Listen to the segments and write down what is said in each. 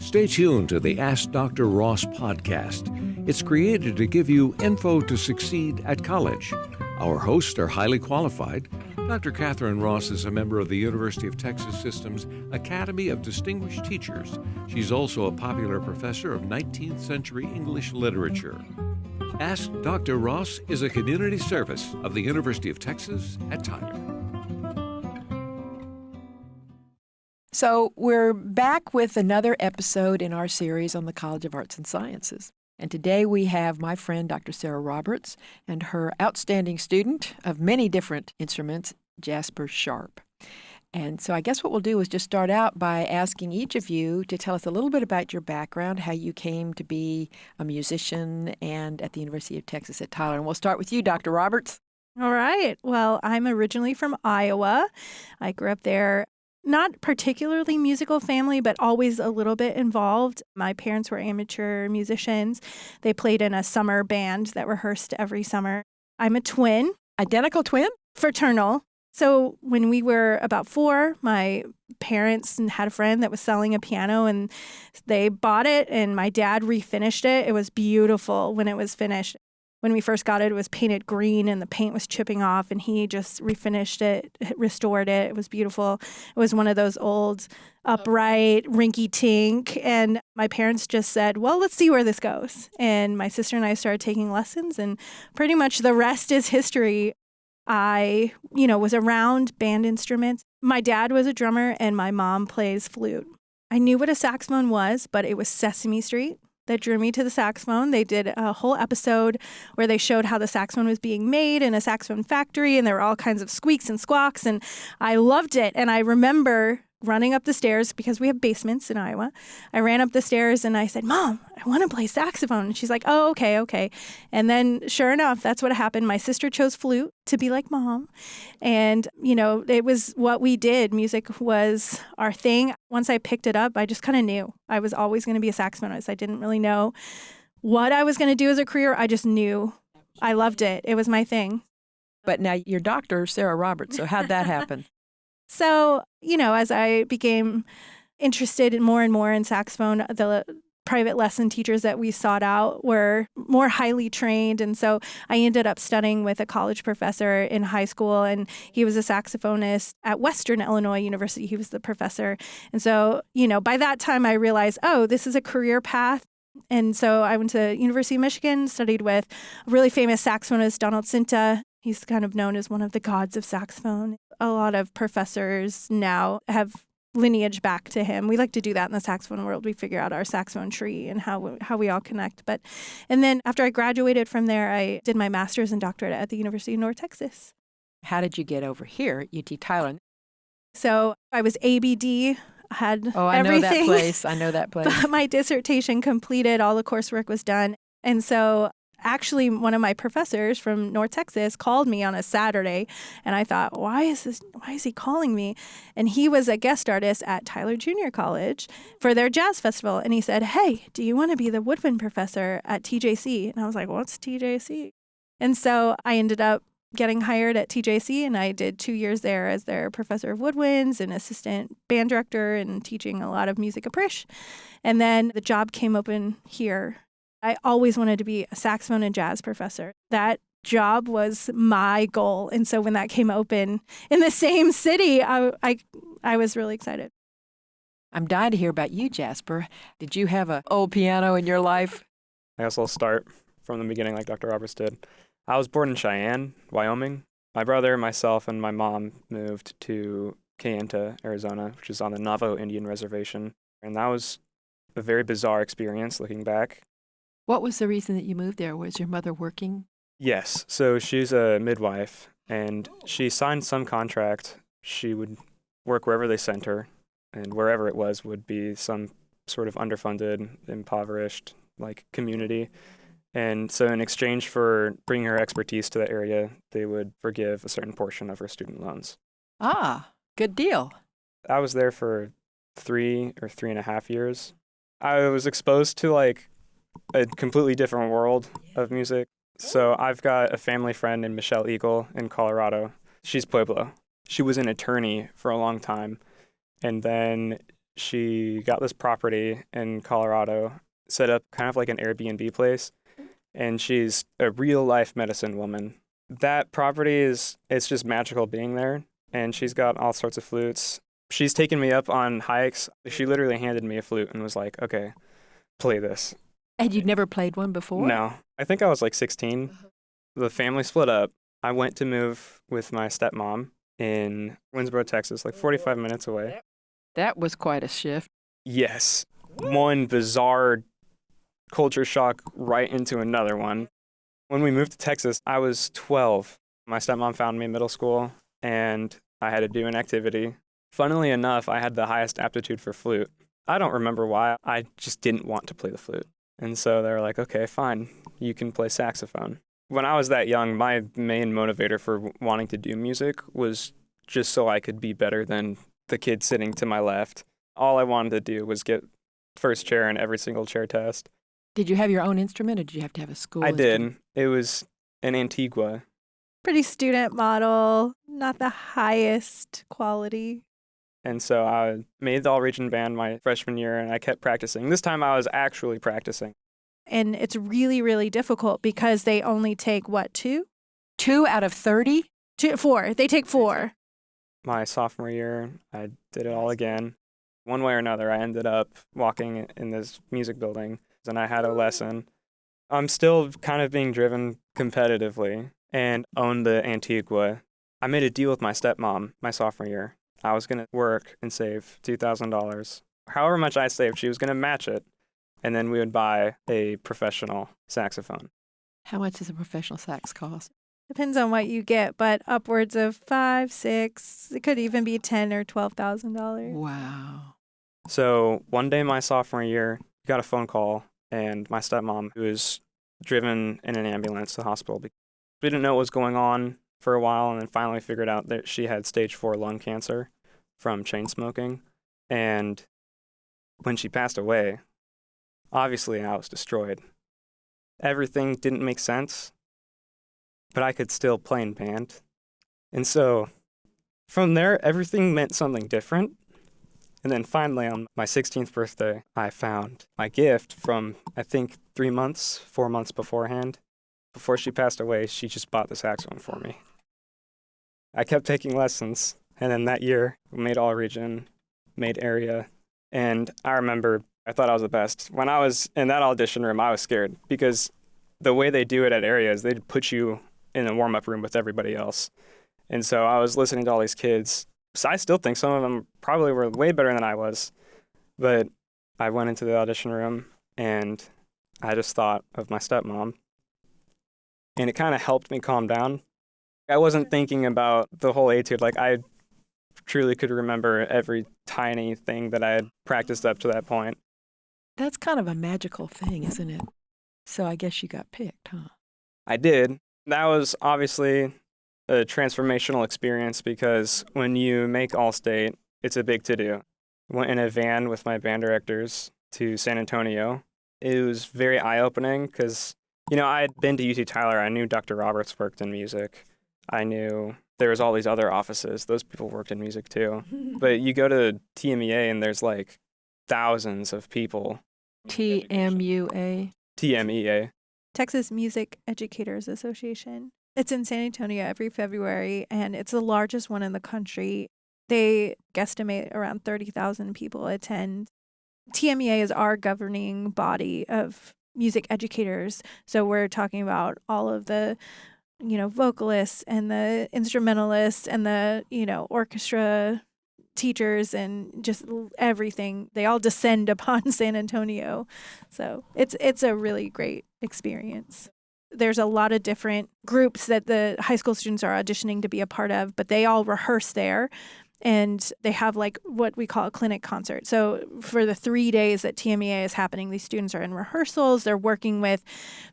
Stay tuned to the Ask Dr. Ross podcast. It's created to give you info to succeed at college. Our hosts are highly qualified. Dr. Catherine Ross is a member of the University of Texas System's Academy of Distinguished Teachers. She's also a popular professor of 19th century English literature. Ask Dr. Ross is a community service of the University of Texas at Tyler. So we're back with another episode in our series on the College of Arts and Sciences. And today we have my friend, Dr. Sarah Roberts, and her outstanding student of many different instruments, Jasper Scharp. And so I guess what we'll do is just start out by asking each of you to tell us a little bit about your background, how you came to be a musician and at the University of Texas at Tyler. And we'll start with you, Dr. Roberts. All right. Well, I'm originally from Iowa. I grew up there. Not particularly musical family, but always a little bit involved. My parents were amateur musicians. They played in a summer band that rehearsed every summer. I'm a twin. Identical twin? Fraternal. So when we were about 4, my parents had a friend that was selling a piano, and they bought it, and my dad refinished it. It was beautiful when it was finished. When we first got it, it was painted green and the paint was chipping off, and he just refinished it, restored it. It was beautiful. It was one of those old upright, rinky-tink. And my parents just said, well, let's see where this goes. And my sister and I started taking lessons, and pretty much the rest is history. I, was around band instruments. My dad was a drummer and my mom plays flute. I knew what a saxophone was, but it was Sesame Street that drew me to the saxophone. They did a whole episode where they showed how the saxophone was being made in a saxophone factory, and there were all kinds of squeaks and squawks, and I loved it. And I remember running up the stairs, because we have basements in Iowa. I ran up the stairs and I said, Mom, I want to play saxophone. And she's like, oh, okay. And then sure enough, that's what happened. My sister chose flute to be like Mom. And, it was what we did. Music was our thing. Once I picked it up, I just kind of knew I was always going to be a saxophonist. I didn't really know what I was going to do as a career. I just knew I loved it. It was my thing. But now you're Dr. Sarah Roberts, so how'd that happen? So, as I became interested in more and more in saxophone, the private lesson teachers that we sought out were more highly trained. And so I ended up studying with a college professor in high school, and he was a saxophonist at Western Illinois University. He was the professor. And so, by that time I realized, oh, this is a career path. And so I went to University of Michigan, studied with a really famous saxophonist, Donald Cinta. He's kind of known as one of the gods of saxophone. A lot of professors now have lineage back to him. We like to do that in the saxophone world. We figure out our saxophone tree and how we all connect. And then after I graduated from there, I did my master's and doctorate at the University of North Texas. How did you get over here at UT Tyler? So I was ABD. Had everything. I know that place. But my dissertation completed. All the coursework was done. And so actually, one of my professors from North Texas called me on a Saturday, and I thought, why is he calling me? And he was a guest artist at Tyler Junior College for their jazz festival. And he said, hey, do you want to be the woodwind professor at TJC? And I was like, what's TJC? And so I ended up getting hired at TJC, and I did 2 years there as their professor of woodwinds and assistant band director and teaching a lot of music caprice. And then the job came open here. I always wanted to be a saxophone and jazz professor. That job was my goal. And so when that came open in the same city, I was really excited. I'm dying to hear about you, Jasper. Did you have an old piano in your life? I guess I'll start from the beginning like Dr. Roberts did. I was born in Cheyenne, Wyoming. My brother, myself, and my mom moved to Kayenta, Arizona, which is on the Navajo Indian Reservation. And that was a very bizarre experience looking back. What was the reason that you moved there? Was your mother working? Yes. So she's a midwife, and she signed some contract. She would work wherever they sent her, and wherever it was would be some sort of underfunded, impoverished, community. And so in exchange for bringing her expertise to the area, they would forgive a certain portion of her student loans. Ah, good deal. I was there for 3 or 3.5 years. I was exposed to a completely different world of music. So I've got a family friend in Michelle Eagle in Colorado. She's Pueblo. She was an attorney for a long time, and then She got this property in Colorado, set up kind of like an Airbnb place, and she's a real-life medicine woman. That property it's just magical being there, and she's got all sorts of flutes. She's taken me up on hikes. She literally handed me a flute and was like, okay, play this. And you'd never played one before? No. I think I was like 16. The family split up. I went to move with my stepmom in Winsboro, Texas, like 45 minutes away. That was quite a shift. Yes. One bizarre culture shock right into another one. When we moved to Texas, I was 12. My stepmom found me in middle school, and I had to do an activity. Funnily enough, I had the highest aptitude for flute. I don't remember why. I just didn't want to play the flute. And so they were like, okay, fine, you can play saxophone. When I was that young, my main motivator for wanting to do music was just so I could be better than the kid sitting to my left. All I wanted to do was get first chair in every single chair test. Did you have your own instrument, or did you have to have a school I instrument? did. It was an Antigua. Pretty student model, not the highest quality. And so I made the all-region band my freshman year, and I kept practicing. This time I was actually practicing. And it's really, really difficult because they only take, what, 2? 2 out of 30? 4. They take 4. My sophomore year, I did it all again. One way or another, I ended up walking in this music building, and I had a lesson. I'm still kind of being driven competitively and own the Antigua. I made a deal with my stepmom my sophomore year. I was going to work and save $2,000. However much I saved, she was going to match it, and then we would buy a professional saxophone. How much does a professional sax cost? Depends on what you get, but upwards of $5, $6, it could even be $10,000 or $12,000. Wow. So one day my sophomore year, got a phone call, and my stepmom, who was driven in an ambulance to the hospital, we didn't know what was going on for a while, and then finally figured out that she had stage 4 lung cancer from chain smoking. And when she passed away, obviously I was destroyed. Everything didn't make sense, but I could still play in band. And so from there, everything meant something different. And then finally, on my 16th birthday, I found my gift from, I think, 4 months beforehand. Before she passed away, she just bought the saxophone for me. I kept taking lessons, and then that year, we made all-region, made area, and I remember I thought I was the best. When I was in that audition room, I was scared, because the way they do it at area is they'd put you in a warm-up room with everybody else. And so I was listening to all these kids. So I still think some of them probably were way better than I was. But I went into the audition room, and I just thought of my stepmom. And it kind of helped me calm down. I wasn't thinking about the whole etude. Like, I truly could remember every tiny thing that I had practiced up to that point. That's kind of a magical thing, isn't it? So I guess you got picked, huh? I did. That was obviously a transformational experience, because when you make All-State, it's a big to-do. Went in a van with my band directors to San Antonio. It was very eye-opening because, I had been to UT Tyler. I knew Dr. Roberts worked in music. I knew there was all these other offices. Those people worked in music too. But you go to TMEA and there's like thousands of people. TMUA? TMEA. Texas Music Educators Association. It's in San Antonio every February, and it's the largest one in the country. They guesstimate around 30,000 people attend. TMEA is our governing body of music educators. So we're talking about all of the, vocalists and the instrumentalists and the, orchestra teachers and just everything. They all descend upon San Antonio. So it's a really great experience. There's a lot of different groups that the high school students are auditioning to be a part of, but they all rehearse there. And they have like what we call a clinic concert. So for the 3 days that TMEA is happening, these students are in rehearsals. They're working with,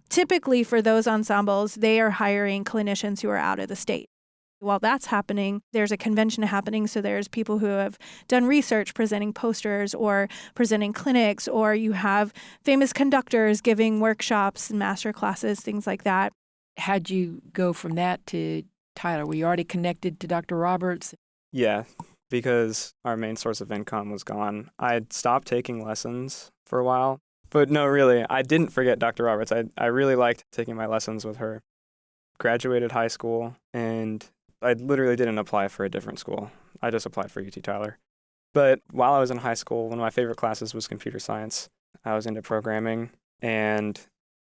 typically for those ensembles, they are hiring clinicians who are out of the state. While that's happening, there's a convention happening. So there's people who have done research presenting posters or presenting clinics, or you have famous conductors giving workshops and master classes, things like that. How'd you go from that to Tyler? Were you already connected to Dr. Roberts? Yeah. because our main source of income was gone. I'd stopped taking lessons for a while. But no, really, I didn't forget Dr. Roberts. I really liked taking my lessons with her. Graduated high school, and I literally didn't apply for a different school. I just applied for UT Tyler. But while I was in high school, one of my favorite classes was computer science. I was into programming, and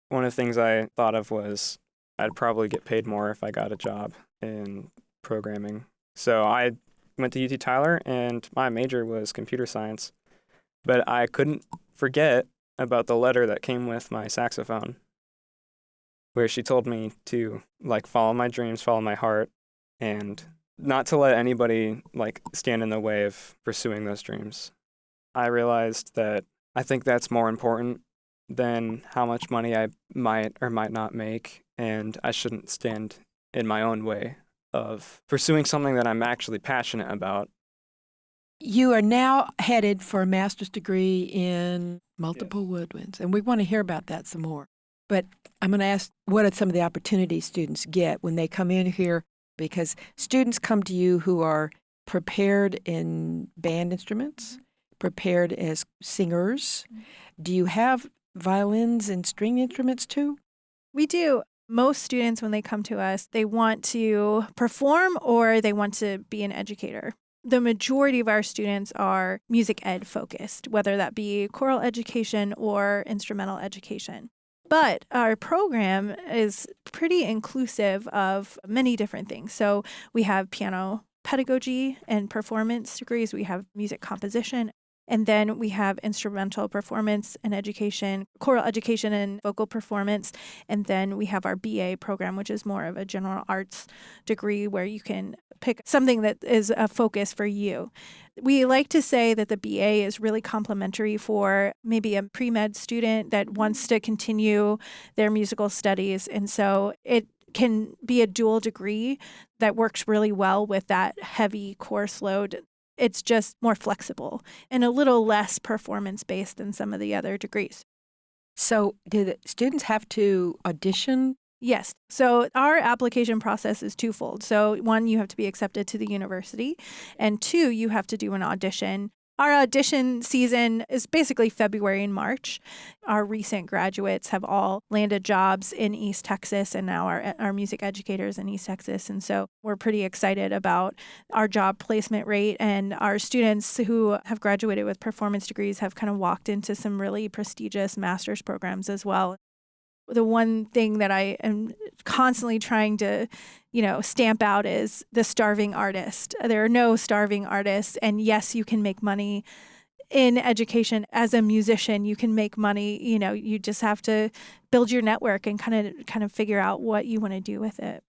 one of the things I thought of was I'd probably get paid more if I got a job in programming. So I went to UT Tyler, and my major was computer science. But I couldn't forget about the letter that came with my saxophone, where she told me to follow my dreams, follow my heart, and not to let anybody stand in the way of pursuing those dreams. I realized that I think that's more important than how much money I might or might not make, and I shouldn't stand in my own way of pursuing something that I'm actually passionate about. You are now headed for a master's degree in multiple woodwinds, and we want to hear about that some more. But I'm going to ask, what are some of the opportunities students get when they come in here? Because students come to you who are prepared in band instruments, prepared as singers. Do you have violins and string instruments too? We do. Most students, when they come to us, they want to perform or they want to be an educator. The majority of our students are music ed focused, whether that be choral education or instrumental education. But our program is pretty inclusive of many different things. So we have piano pedagogy and performance degrees. We have music composition. And then we have instrumental performance and education, choral education and vocal performance. And then we have our BA program, which is more of a general arts degree where you can pick something that is a focus for you. We like to say that the BA is really complementary for maybe a pre-med student that wants to continue their musical studies. And so it can be a dual degree that works really well with that heavy course load. It's just more flexible and a little less performance-based than some of the other degrees. So do the students have to audition? Yes. So our application process is twofold. So one, you have to be accepted to the university, and two, you have to do an audition. Our audition season is basically February and March. Our recent graduates have all landed jobs in East Texas, and now our music educators in East Texas. And so we're pretty excited about our job placement rate, and our students who have graduated with performance degrees have kind of walked into some really prestigious master's programs as well. The one thing that I am constantly trying to, stamp out is the starving artist. There are no starving artists. And yes, you can make money in education as a musician. You can make money. You just have to build your network and kind of figure out what you want to do with it.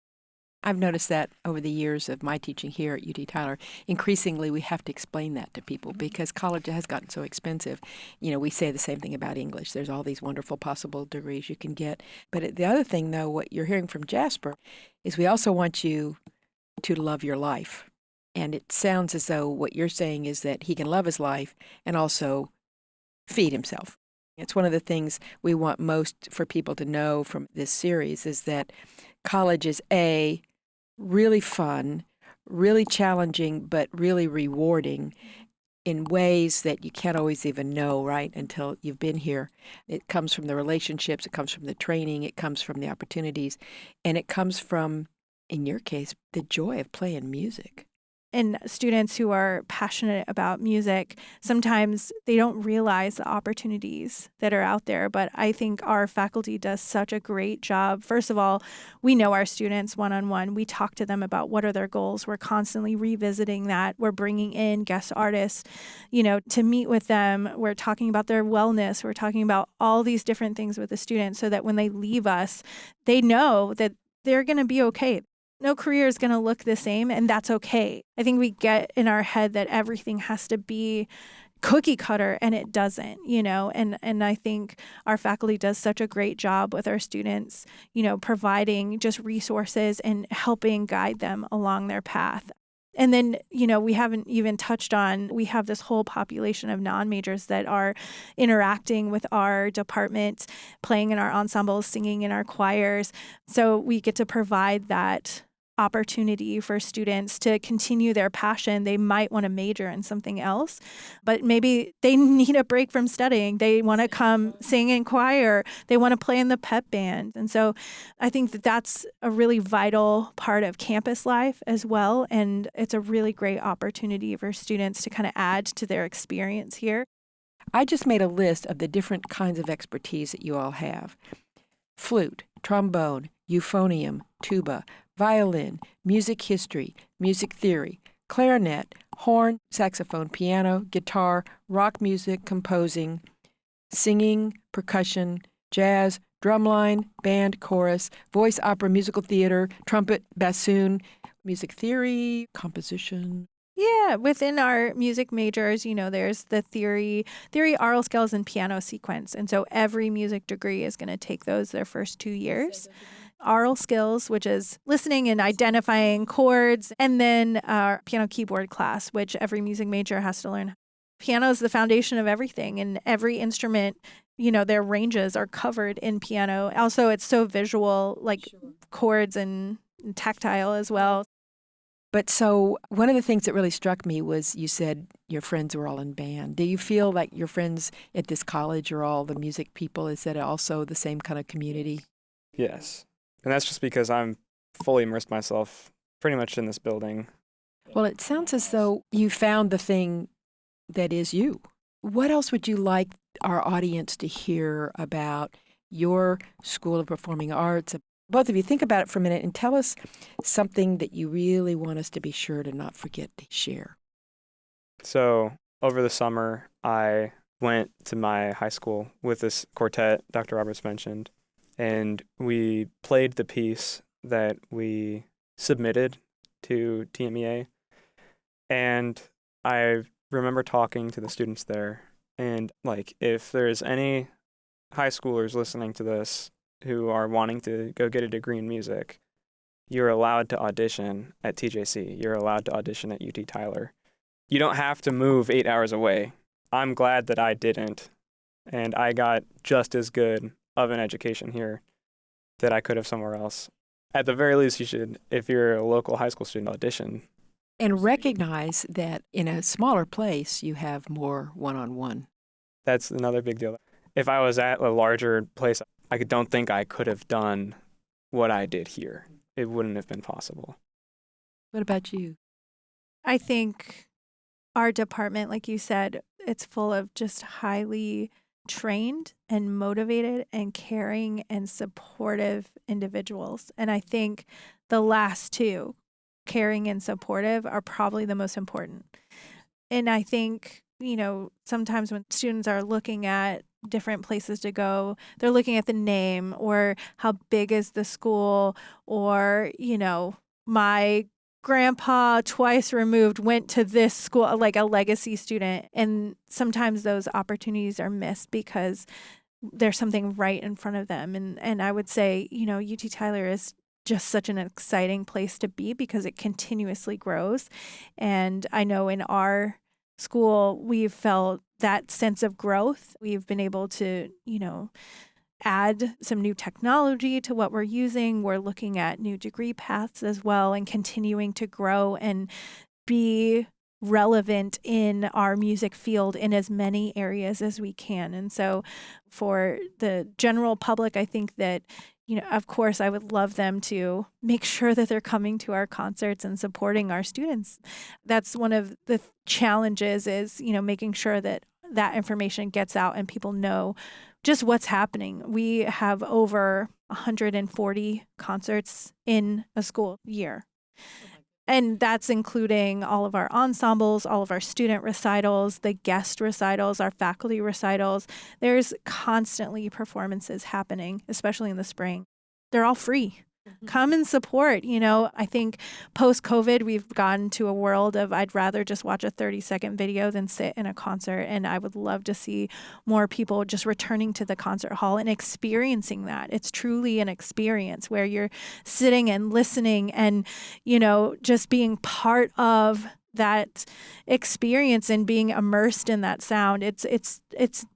I've noticed that over the years of my teaching here at UT Tyler, increasingly we have to explain that to people because college has gotten so expensive. We say the same thing about English. There's all these wonderful possible degrees you can get. But the other thing, though, what you're hearing from Jasper is we also want you to love your life. And it sounds as though what you're saying is that he can love his life and also feed himself. It's one of the things we want most for people to know from this series is that college is really fun, really challenging, but really rewarding in ways that you can't always even know, right, until you've been here. It comes from the relationships, it comes from the training, it comes from the opportunities, and it comes from, in your case, the joy of playing music. And students who are passionate about music, sometimes they don't realize the opportunities that are out there. But I think our faculty does such a great job. First of all, we know our students one-on-one. We talk to them about what are their goals. We're constantly revisiting that. We're bringing in guest artists, to meet with them. We're talking about their wellness. We're talking about all these different things with the students so that when they leave us, they know that they're going to be okay. No career is going to look the same, and that's okay. I think we get in our head that everything has to be cookie cutter, and it doesn't, and I think our faculty does such a great job with our students, providing just resources and helping guide them along their path. And then, we haven't even touched on, we have this whole population of non-majors that are interacting with our department, playing in our ensembles, singing in our choirs. So we get to provide that opportunity for students to continue their passion. They might want to major in something else, but maybe they need a break from studying. They want to come sing in choir. They want to play in the pep band. And so I think that that's a really vital part of campus life as well. And it's a really great opportunity for students to kind of add to their experience here. I just made a list of the different kinds of expertise that you all have. Flute, trombone, euphonium, tuba, violin, music history, music theory, clarinet, horn, saxophone, piano, guitar, rock music, composing, singing, percussion, jazz, drumline, band, chorus, voice opera, musical theater, trumpet, bassoon, music theory, composition. Yeah, within our music majors, there's the theory, aural skills, and piano sequence. And so every music degree is going to take those their first 2 years. Aural skills, which is listening and identifying chords, and then our piano keyboard class, which every music major has to learn. Piano is the foundation of everything, and every instrument, their ranges are covered in piano. Also, it's so visual, like chords and tactile as well. But so one of the things that really struck me was you said your friends were all in band. Do you feel like your friends at this college are all the music people? Is that also the same kind of community? Yes. And that's just because I'm fully immersed myself pretty much in this building. Well, it sounds as though you found the thing that is you. What else would you like our audience to hear about your School of Performing Arts? Both of you, think about it for a minute and tell us something that you really want us to be sure to not forget to share. So over the summer, I went to my high school with this quartet Dr. Roberts mentioned, and we played the piece that we submitted to TMEA. And I remember talking to the students there, and if there's any high schoolers listening to this who are wanting to go get a degree in music, you're allowed to audition at TJC. You're allowed to audition at UT Tyler. You don't have to move 8 hours away. I'm glad that I didn't, and I got just as good of an education here that I could have somewhere else. At the very least, you should, if you're a local high school student, audition. And recognize that in a smaller place, you have more one-on-one. That's another big deal. If I was at a larger place, I don't think I could have done what I did here. It wouldn't have been possible. What about you? I think our department, like you said, it's full of just highly trained and motivated and caring and supportive individuals. And I think the last two, caring and supportive, are probably the most important. And I think, sometimes when students are looking at different places to go, they're looking at the name or how big is the school, or, my grandpa twice removed went to this school, like a legacy student. And sometimes those opportunities are missed because there's something right in front of them. And I would say, UT Tyler is just such an exciting place to be because it continuously grows. And I know in our school, we've felt that sense of growth. We've been able to, add some new technology to what we're using. We're looking at new degree paths as well and continuing to grow and be relevant in our music field in as many areas as we can. And so for the general public, I think that, of course, I would love them to make sure that they're coming to our concerts and supporting our students. That's one of the challenges is, making sure that that information gets out and people know just what's happening. We have over 140 concerts in a school year. And that's including all of our ensembles, all of our student recitals, the guest recitals, our faculty recitals. There's constantly performances happening, especially in the spring. They're all free. Come and support. I think post-COVID, we've gotten to a world of I'd rather just watch a 30-second video than sit in a concert. And I would love to see more people just returning to the concert hall and experiencing that. It's truly an experience where you're sitting and listening and, just being part of that experience and being immersed in that sound. It's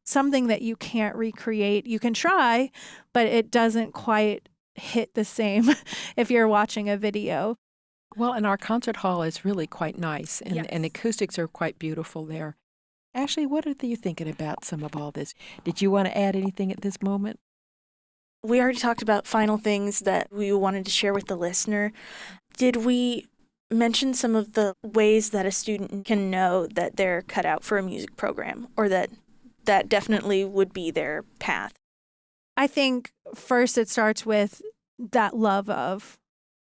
something that you can't recreate. You can try, but it doesn't quite hit the same if you're watching a video. Well, and our concert hall is really quite nice, and, Yes. and the acoustics are quite beautiful there. Ashley, what are you thinking about some of all this? Did you want to add anything at this moment? We already talked about final things that we wanted to share with the listener. Did we mention some of the ways that a student can know that they're cut out for a music program, or that definitely would be their path? I think first it starts with that love of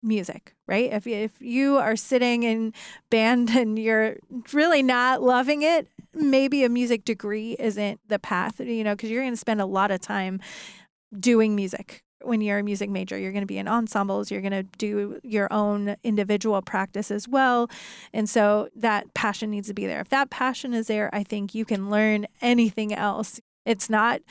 music, right? If you are sitting in band and you're really not loving it, maybe a music degree isn't the path, because you're going to spend a lot of time doing music. When you're a music major, you're going to be in ensembles, you're going to do your own individual practice as well. And so that passion needs to be there. If that passion is there, I think you can learn anything else. It's not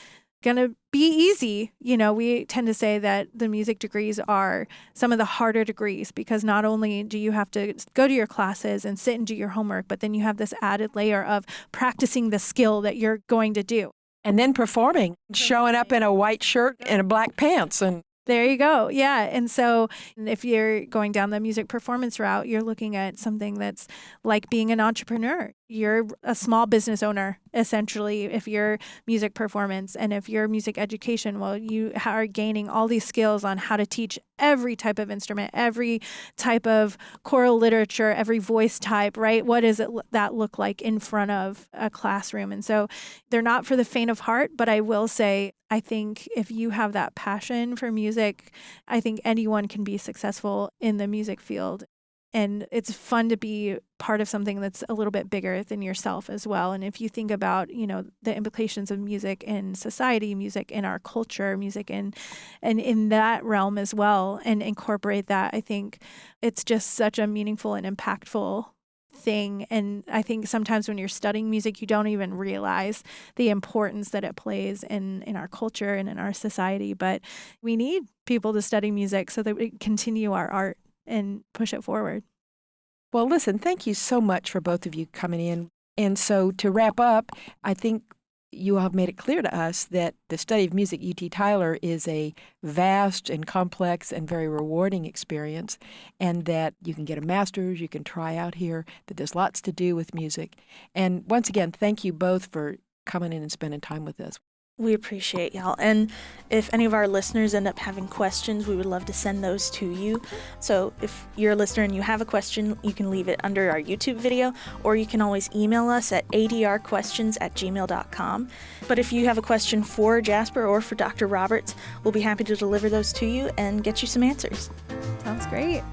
going to be easy. We tend to say that the music degrees are some of the harder degrees, because not only do you have to go to your classes and sit and do your homework, but then you have this added layer of practicing the skill that you're going to do. And then performing, showing up in a white shirt and a black pants. And there you go. Yeah. And so if you're going down the music performance route, you're looking at something that's like being an entrepreneur. You're a small business owner, essentially, if you're music performance. And if you're music education, well, you are gaining all these skills on how to teach every type of instrument, every type of choral literature, every voice type, right? What does that look like in front of a classroom? And so they're not for the faint of heart, but I will say, I think if you have that passion for music, I think anyone can be successful in the music field. And it's fun to be part of something that's a little bit bigger than yourself as well. And if you think about, the implications of music in society, music in our culture, music and in that realm as well, and incorporate that, I think it's just such a meaningful and impactful thing. And I think sometimes when you're studying music, you don't even realize the importance that it plays in our culture and in our society. But we need people to study music so that we continue our art and push it forward. well, listen, thank you so much for both of you coming in. And so to wrap up, I think you have made it clear to us that the study of music at UT Tyler is a vast and complex and very rewarding experience, and that you can get a master's, you can try out here, that there's lots to do with music. And once again, thank you both for coming in and spending time with us. We appreciate y'all. And if any of our listeners end up having questions, we would love to send those to you. So if you're a listener and you have a question, you can leave it under our YouTube video, or you can always email us at adrquestions@gmail.com. But if you have a question for Jasper or for Dr. Roberts, we'll be happy to deliver those to you and get you some answers. Sounds great.